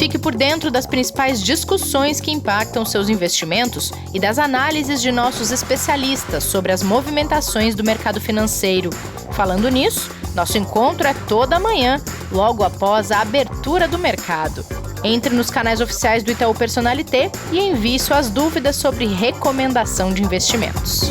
Fique por dentro das principais discussões que impactam seus investimentos e das análises de nossos especialistas sobre as movimentações do mercado financeiro. Falando nisso, nosso encontro é toda manhã, logo após a abertura do mercado. Entre nos canais oficiais do Itaú Personalité e envie suas dúvidas sobre recomendação de investimentos.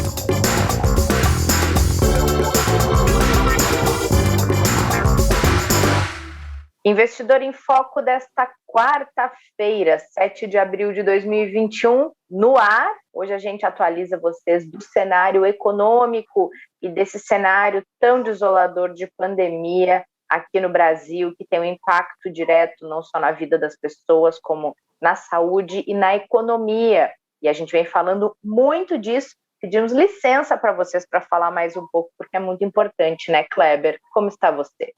Investidor em Foco desta quarta-feira, 7 de abril de 2021, no ar. Hoje a gente atualiza vocês do cenário econômico e desse cenário tão desolador de pandemia aqui no Brasil, que tem um impacto direto não só na vida das pessoas, como na saúde e na economia. E a gente vem falando muito disso. Pedimos licença para vocês para falar mais um pouco, porque é muito importante, né, Kleber? Como está você?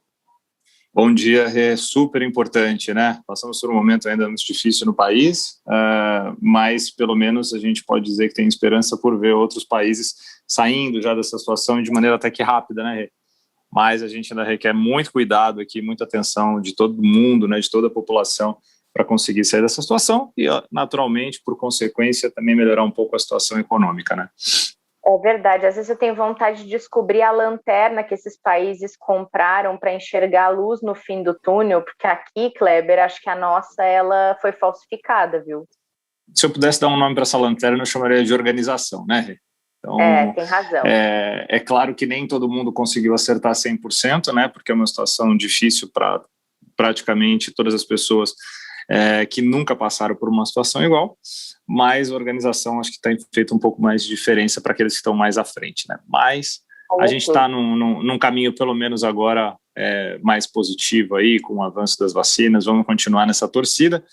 Bom dia, é super importante, né? Passamos por um momento ainda muito difícil no país, mas pelo menos a gente pode dizer que tem esperança por ver outros países saindo já dessa situação e de maneira até que rápida, né, Rê? Mas a gente ainda requer muito cuidado aqui, muita atenção de todo mundo, né, de toda a população para conseguir sair dessa situação e, naturalmente, por consequência, também melhorar um pouco a situação econômica, né? É verdade, às vezes eu tenho vontade de descobrir a lanterna que esses países compraram para enxergar a luz no fim do túnel, porque aqui, Kleber, acho que a nossa ela foi falsificada, viu? Se eu pudesse dar um nome para essa lanterna, eu chamaria de organização, né? Então, tem razão. É claro que nem todo mundo conseguiu acertar 100%, né? Porque é uma situação difícil para praticamente todas as pessoas que nunca passaram por uma situação igual, mas a organização acho que tem feito um pouco mais de diferença para aqueles que estão mais à frente, né? Mas a gente está num caminho, pelo menos agora, mais positivo aí, com o avanço das vacinas. Vamos continuar nessa torcida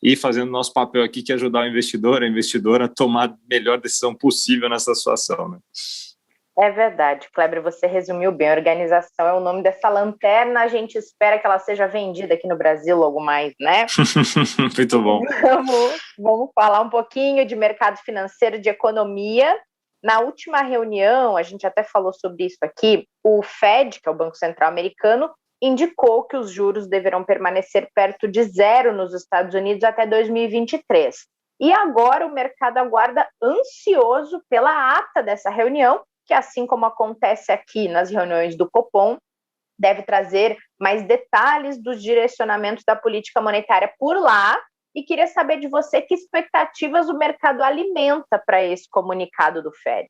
e fazendo nosso papel aqui, que é ajudar o investidor, a investidora a tomar a melhor decisão possível nessa situação, né? É verdade, Kleber, você resumiu bem. A organização é o nome dessa lanterna. A gente espera que ela seja vendida aqui no Brasil logo mais, né? Muito bom. Vamos falar um pouquinho de mercado financeiro, de economia. Na última reunião, a gente até falou sobre isso aqui, o Fed, que é o Banco Central Americano, indicou que os juros deverão permanecer perto de zero nos Estados Unidos até 2023. E agora o mercado aguarda ansioso pela ata dessa reunião, que, assim como acontece aqui nas reuniões do Copom, deve trazer mais detalhes dos direcionamentos da política monetária por lá. E queria saber de você que expectativas o mercado alimenta para esse comunicado do Fed.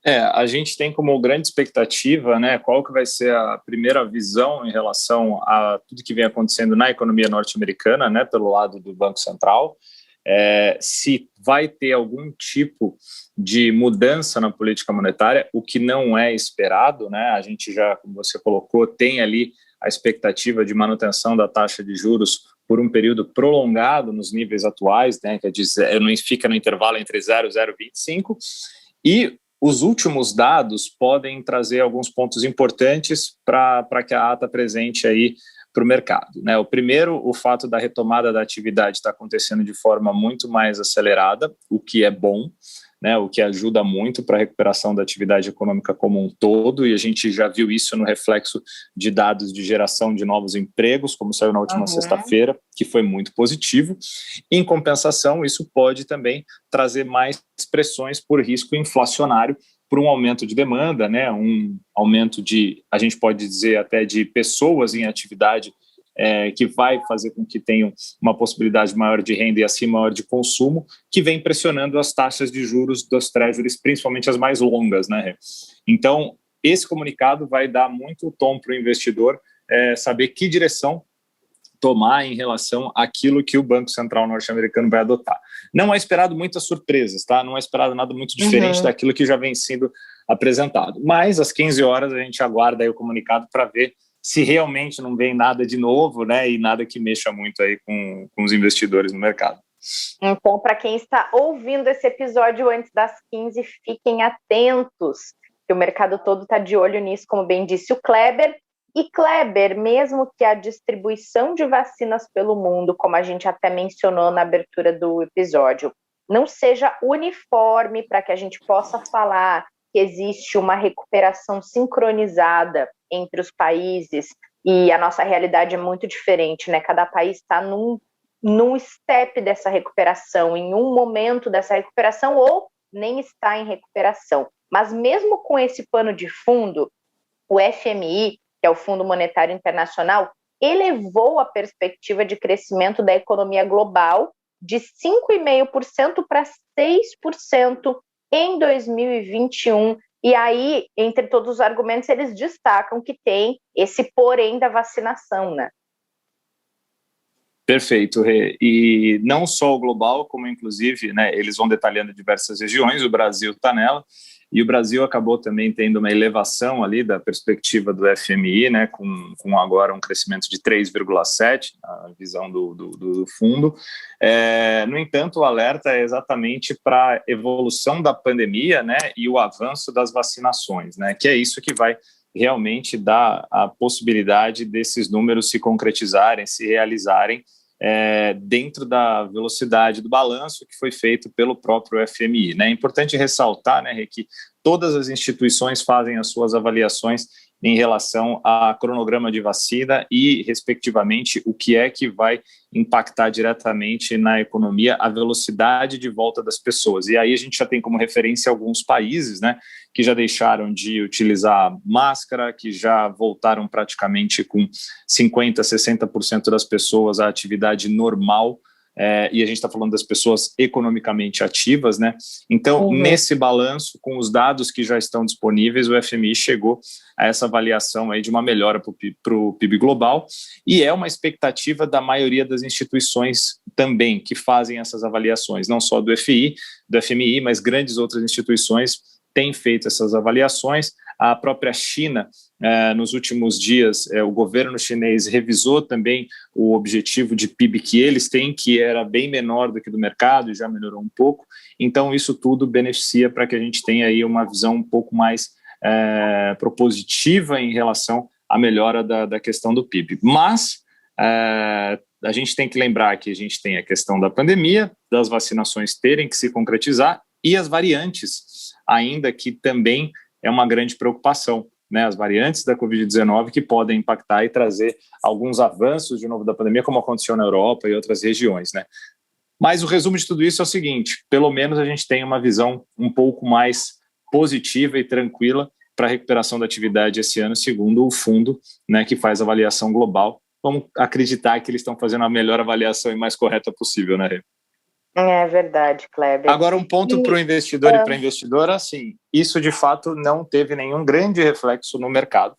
A gente tem como grande expectativa, né, qual que vai ser a primeira visão em relação a tudo que vem acontecendo na economia norte-americana, né, pelo lado do Banco Central. Se vai ter algum tipo de mudança na política monetária, o que não é esperado, né? A gente já, como você colocou, tem ali a expectativa de manutenção da taxa de juros por um período prolongado nos níveis atuais, né? Que fica no intervalo entre 0 e 0,25, e os últimos dados podem trazer alguns pontos importantes para que a ata apresente aí para o mercado, né? O primeiro, o fato da retomada da atividade está acontecendo de forma muito mais acelerada, o que é bom, né? O que ajuda muito para a recuperação da atividade econômica como um todo, e a gente já viu isso no reflexo de dados de geração de novos empregos, como saiu na última sexta-feira, que foi muito positivo. Em compensação, isso pode também trazer mais pressões por risco inflacionário, por um aumento de demanda, né, um aumento de, a gente pode dizer até de pessoas em atividade, que vai fazer com que tenham uma possibilidade maior de renda e assim maior de consumo, que vem pressionando as taxas de juros dos treasuries, principalmente as mais longas, né? Então, esse comunicado vai dar muito tom para o investidor saber que direção tomar em relação àquilo que o Banco Central norte-americano vai adotar. Não é esperado muitas surpresas, tá? Não é esperado nada muito diferente daquilo que já vem sendo apresentado. Mas, às 15 horas, a gente aguarda aí o comunicado para ver se realmente não vem nada de novo, né? E nada que mexa muito aí com os investidores no mercado. Então, para quem está ouvindo esse episódio antes das 15, fiquem atentos, que o mercado todo está de olho nisso, como bem disse o Kleber. E, Kleber, mesmo que a distribuição de vacinas pelo mundo, como a gente até mencionou na abertura do episódio, não seja uniforme para que a gente possa falar que existe uma recuperação sincronizada entre os países E a nossa realidade é muito diferente, né? Cada país está num step dessa recuperação, em um momento dessa recuperação, ou nem está em recuperação. Mas mesmo com esse pano de fundo, o FMI, que é o Fundo Monetário Internacional, elevou a perspectiva de crescimento da economia global de 5,5% para 6% em 2021. E aí, entre todos os argumentos, eles destacam que tem esse porém da vacinação, né? Perfeito, Rê. E não só o global, como inclusive, né, eles vão detalhando diversas regiões, o Brasil está nela, e o Brasil acabou também tendo uma elevação ali da perspectiva do FMI, né, com agora um crescimento de 3,7%, a visão do fundo. No entanto, o alerta é exatamente para a evolução da pandemia, né, e o avanço das vacinações, né, que é isso que vai realmente dar a possibilidade desses números se concretizarem, se realizarem dentro da velocidade do balanço que foi feito pelo próprio FMI. Né? É importante ressaltar, né, que todas as instituições fazem as suas avaliações em relação a cronograma de vacina e, respectivamente, o que é que vai impactar diretamente na economia, a velocidade de volta das pessoas. E aí a gente já tem como referência alguns países, né, que já deixaram de utilizar máscara, que já voltaram praticamente com 50%, 60% das pessoas à atividade normal, e a gente está falando das pessoas economicamente ativas, né? Então, nesse balanço, com os dados que já estão disponíveis, o FMI chegou a essa avaliação aí de uma melhora para o PIB global, e é uma expectativa da maioria das instituições também que fazem essas avaliações, não só do FMI, mas grandes outras instituições têm feito essas avaliações. A própria China, nos últimos dias, o governo chinês revisou também o objetivo de PIB que eles têm, que era bem menor do que do mercado e já melhorou um pouco. Então, isso tudo beneficia para que a gente tenha aí uma visão um pouco mais propositiva em relação à melhora da questão do PIB. Mas a gente tem que lembrar que a gente tem a questão da pandemia, das vacinações terem que se concretizar e as variantes, ainda que também é uma grande preocupação, né? As variantes da Covid-19 que podem impactar e trazer alguns avanços de novo da pandemia, como aconteceu na Europa e outras regiões, né? Mas o resumo de tudo isso é o seguinte: pelo menos a gente tem uma visão um pouco mais positiva e tranquila para a recuperação da atividade esse ano, segundo o fundo, né, que faz a avaliação global. Vamos acreditar que eles estão fazendo a melhor avaliação e mais correta possível, né, Rê? É verdade, Kleber. Agora, um ponto para o investidor e para a investidora, assim, isso de fato não teve nenhum grande reflexo no mercado.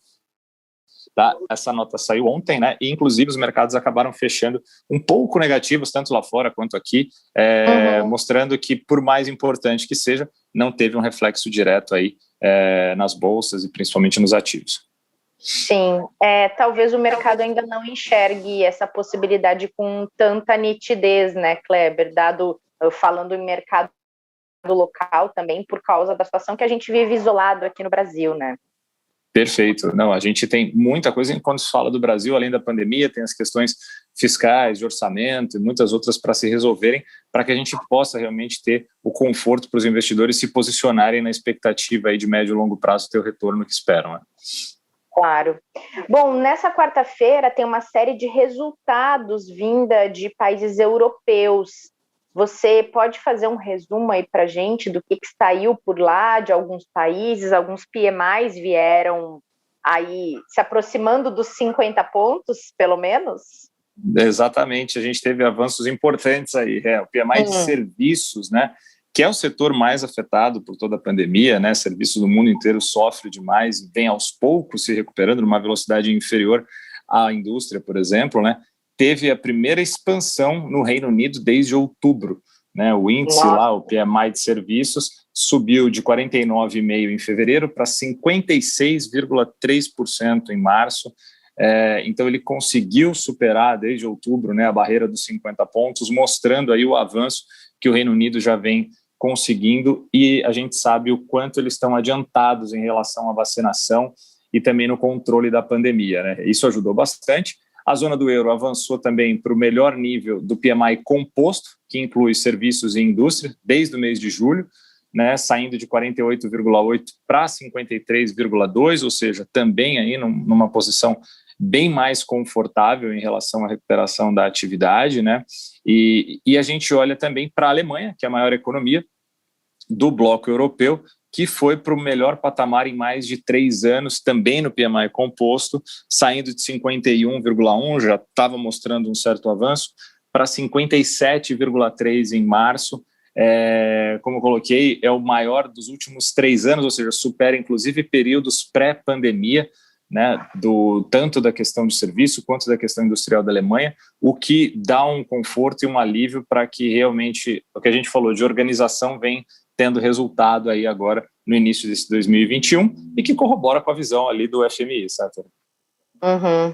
Tá? Essa nota saiu ontem, né? E inclusive os mercados acabaram fechando um pouco negativos, tanto lá fora quanto aqui, mostrando que, por mais importante que seja, não teve um reflexo direto aí nas bolsas e principalmente nos ativos. Sim, talvez o mercado ainda não enxergue essa possibilidade com tanta nitidez, né, Kleber? Falando em mercado local também, por causa da situação que a gente vive isolado aqui no Brasil, né? Perfeito. Não, a gente tem muita coisa quando se fala do Brasil, além da pandemia, tem as questões fiscais, de orçamento e muitas outras para se resolverem, para que a gente possa realmente ter o conforto para os investidores se posicionarem na expectativa aí de médio e longo prazo ter o retorno que esperam, né? Claro. Bom, nessa quarta-feira tem uma série de resultados vinda de países europeus. Você pode fazer um resumo aí para a gente do que saiu por lá, de alguns países? Alguns PMIs vieram aí se aproximando dos 50 pontos, pelo menos? Exatamente, a gente teve avanços importantes aí. O PMI de serviços, né, que é o setor mais afetado por toda a pandemia, né? Serviços do mundo inteiro sofre demais e vem aos poucos se recuperando numa velocidade inferior à indústria, por exemplo, né? Teve a primeira expansão no Reino Unido desde outubro, né? O índice lá, o PMI de serviços, subiu de 49,5% em fevereiro para 56,3% em março. Então ele conseguiu superar desde outubro, né, a barreira dos 50 pontos, mostrando aí o avanço que o Reino Unido já vem conseguindo, e a gente sabe o quanto eles estão adiantados em relação à vacinação e também no controle da pandemia, né? Isso ajudou bastante. A zona do euro avançou também para o melhor nível do PMI composto, que inclui serviços e indústria, desde o mês de julho, né, saindo de 48,8 para 53,2, ou seja, também aí numa posição bem mais confortável em relação à recuperação da atividade, né? E a gente olha também para a Alemanha, que é a maior economia do bloco europeu, que foi para o melhor patamar em mais de 3 anos, também no PMI composto, saindo de 51,1, já estava mostrando um certo avanço, para 57,3 em março. Como eu coloquei, é o maior dos últimos 3 anos, ou seja, supera inclusive períodos pré-pandemia, né, tanto da questão de serviço quanto da questão industrial da Alemanha, o que dá um conforto e um alívio para que realmente, o que a gente falou de organização vem tendo resultado aí agora no início desse 2021 e que corrobora com a visão ali do FMI, certo? Uhum.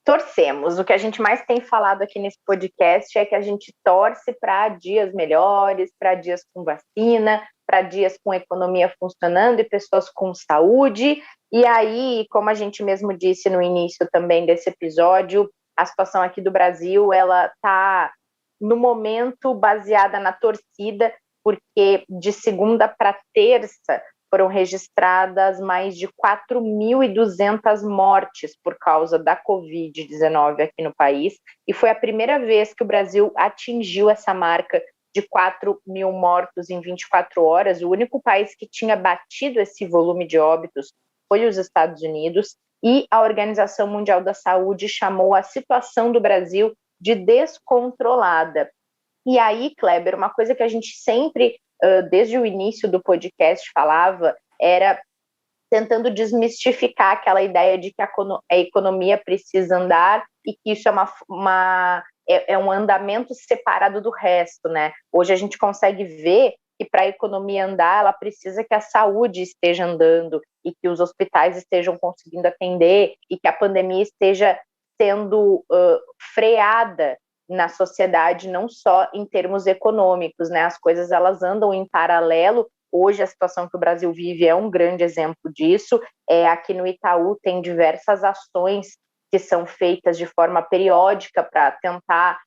Torcemos. O que a gente mais tem falado aqui nesse podcast é que a gente torce para dias melhores, para dias com vacina, para dias com economia funcionando e pessoas com saúde. E aí, como a gente mesmo disse no início também desse episódio, a situação aqui do Brasil, ela está, no momento, baseada na torcida, porque de segunda para terça foram registradas mais de 4.200 mortes por causa da Covid-19 aqui no país, e foi a primeira vez que o Brasil atingiu essa marca de 4.000 mortos em 24 horas. O único país que tinha batido esse volume de óbitos foi os Estados Unidos, e a Organização Mundial da Saúde chamou a situação do Brasil de descontrolada. E aí, Kleber, uma coisa que a gente sempre, desde o início do podcast, falava, era tentando desmistificar aquela ideia de que a economia precisa andar e que isso é um andamento separado do resto, né? Hoje a gente consegue ver que para a economia andar, ela precisa que a saúde esteja andando e que os hospitais estejam conseguindo atender e que a pandemia esteja sendo freada na sociedade, não só em termos econômicos, né? As coisas, elas andam em paralelo. Hoje, a situação que o Brasil vive é um grande exemplo disso. Aqui no Itaú tem diversas ações que são feitas de forma periódica para tentar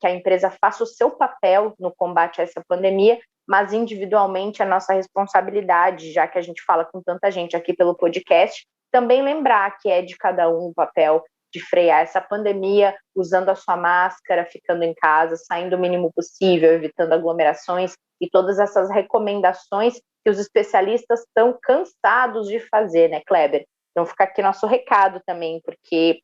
que a empresa faça o seu papel no combate a essa pandemia, mas individualmente a nossa responsabilidade, já que a gente fala com tanta gente aqui pelo podcast, também lembrar que é de cada um o papel de frear essa pandemia, usando a sua máscara, ficando em casa, saindo o mínimo possível, evitando aglomerações e todas essas recomendações que os especialistas estão cansados de fazer, né, Kleber? Então fica aqui nosso recado também, porque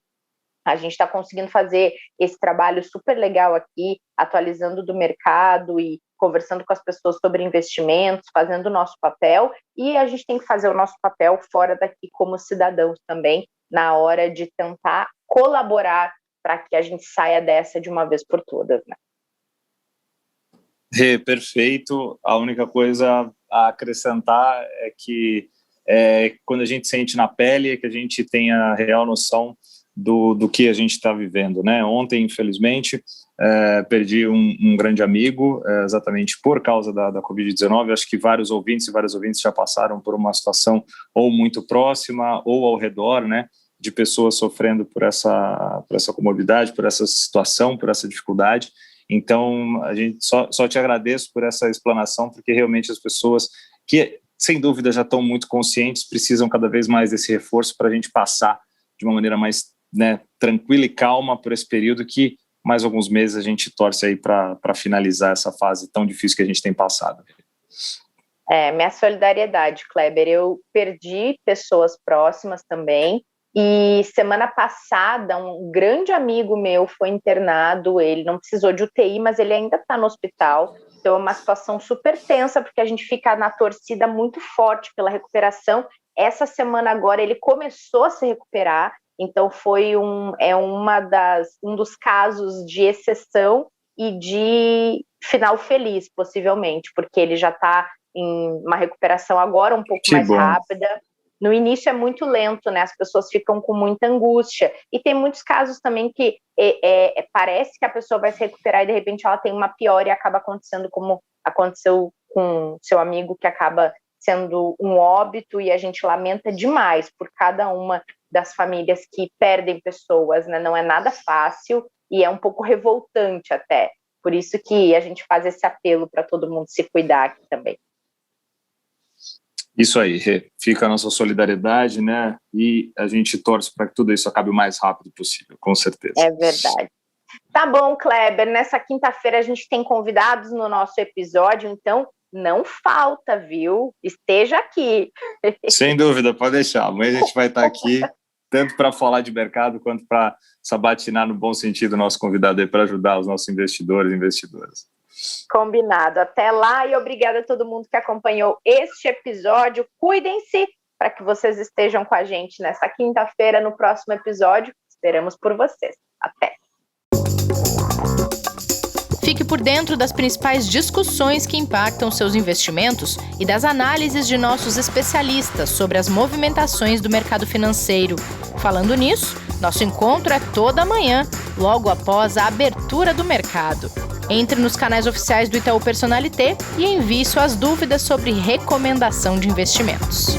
a gente está conseguindo fazer esse trabalho super legal aqui, atualizando do mercado e conversando com as pessoas sobre investimentos, fazendo o nosso papel, e a gente tem que fazer o nosso papel fora daqui como cidadãos também, na hora de tentar colaborar para que a gente saia dessa de uma vez por todas, né? Perfeito. A única coisa a acrescentar é que quando a gente sente na pele é que a gente tem a real noção do que a gente está vivendo, né? Ontem, infelizmente, perdi um grande amigo, exatamente por causa da Covid-19. Acho que vários ouvintes já passaram por uma situação ou muito próxima ou ao redor, né, de pessoas sofrendo por essa comorbidade, por essa situação, por essa dificuldade. Então, a gente só te agradeço por essa explanação, porque realmente as pessoas que, sem dúvida, já estão muito conscientes, precisam cada vez mais desse reforço para a gente passar de uma maneira mais, né, tranquila e calma por esse período que mais alguns meses a gente torce aí para finalizar essa fase tão difícil que a gente tem passado. Minha solidariedade, Kleber. Eu perdi pessoas próximas também, e semana passada um grande amigo meu foi internado. Ele não precisou de UTI, mas ele ainda está no hospital. Então é uma situação super tensa, porque a gente fica na torcida muito forte pela recuperação. Essa semana agora ele começou a se recuperar, então foi um dos casos de exceção e de final feliz, possivelmente, porque ele já está em uma recuperação agora um pouco mais rápida. No início é muito lento, né? As pessoas ficam com muita angústia. E tem muitos casos também que parece que a pessoa vai se recuperar e de repente ela tem uma piora e acaba acontecendo como aconteceu com seu amigo, que acaba sendo um óbito, e a gente lamenta demais por cada uma das famílias que perdem pessoas, né? Não é nada fácil e é um pouco revoltante até. Por isso que a gente faz esse apelo para todo mundo se cuidar aqui também. Isso aí, Rê. Fica a nossa solidariedade, né? E a gente torce para que tudo isso acabe o mais rápido possível, com certeza. É verdade. Tá bom, Kleber. Nessa quinta-feira a gente tem convidados no nosso episódio, então não falta, viu? Esteja aqui. Sem dúvida, pode deixar. Amanhã a gente vai estar aqui, tanto para falar de mercado, quanto para sabatinar no bom sentido o nosso convidado aí para ajudar os nossos investidores e investidoras. Combinado. Até lá e obrigada a todo mundo que acompanhou este episódio. Cuidem-se para que vocês estejam com a gente nessa quinta-feira no próximo episódio. Esperamos por vocês. Até! Fique por dentro das principais discussões que impactam seus investimentos e das análises de nossos especialistas sobre as movimentações do mercado financeiro. Falando nisso, nosso encontro é toda manhã, logo após a abertura do mercado. Entre nos canais oficiais do Itaú Personalité e envie suas dúvidas sobre recomendação de investimentos.